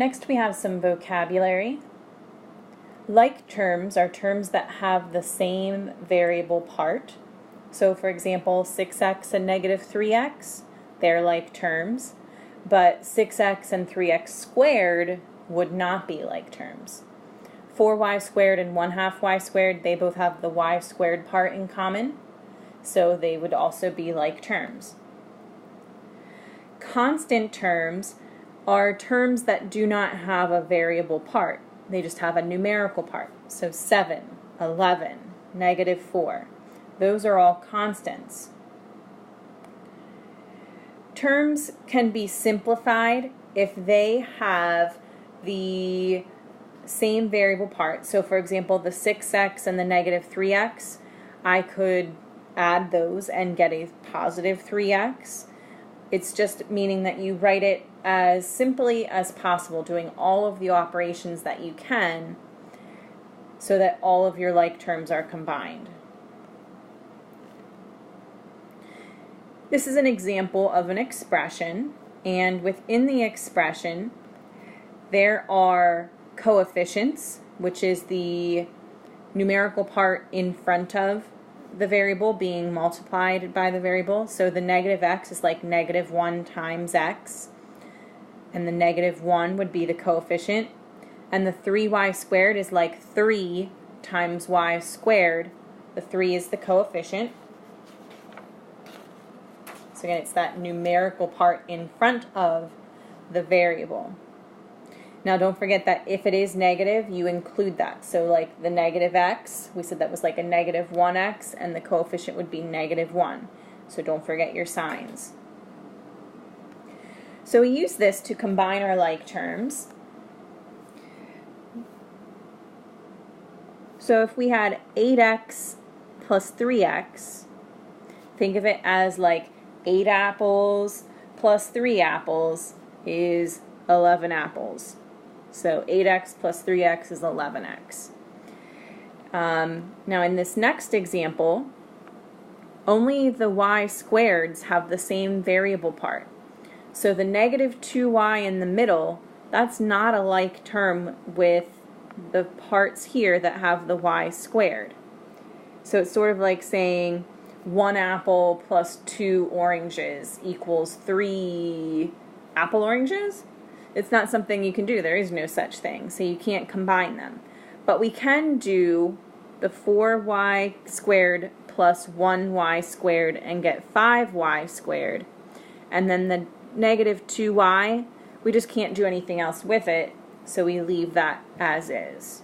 Next we have some vocabulary. Like terms are terms that have the same variable part. So for example, 6x and negative 3x, they're like terms, but 6x and 3x squared would not be like terms. 4y squared and 1/2 y squared, they both have the y squared part in common, so they would also be like terms. Constant terms are terms that do not have a variable part. They just have a numerical part. So 7, 11, negative 4. Those are all constants. Terms can be simplified if they have the same variable part. So for example, the 6x and the negative 3x, I could add those and get a positive 3x. It's just meaning that you write it as simply as possible, doing all of the operations that you can so that all of your like terms are combined. This is an example of an expression, and within the expression there are coefficients, which is the numerical part in front of the variable being multiplied by the variable. So the negative x is like negative 1 times x, and the negative 1 would be the coefficient, and the 3y squared is like 3 times y squared. The 3 is the coefficient. So again, it's that numerical part in front of the variable. Now don't forget that if it is negative, you include that. So like the negative x, we said that was like a negative 1x, and the coefficient would be negative 1. So don't forget your signs. So we use this to combine our like terms. So if we had 8x plus 3x, think of it as like 8 apples plus 3 apples is 11 apples. So 8x plus 3x is 11x. Now in this next example, only the y squareds have the same variable part. So the negative 2y in the middle, that's not a like term with the parts here that have the y squared. So it's sort of like saying 1 apple plus 2 oranges equals 3 apple oranges. It's not something you can do. There is no such thing. So you can't combine them. But we can do the 4y squared plus 1y squared and get 5y squared. And then the negative 2y, we just can't do anything else with it, so we leave that as is.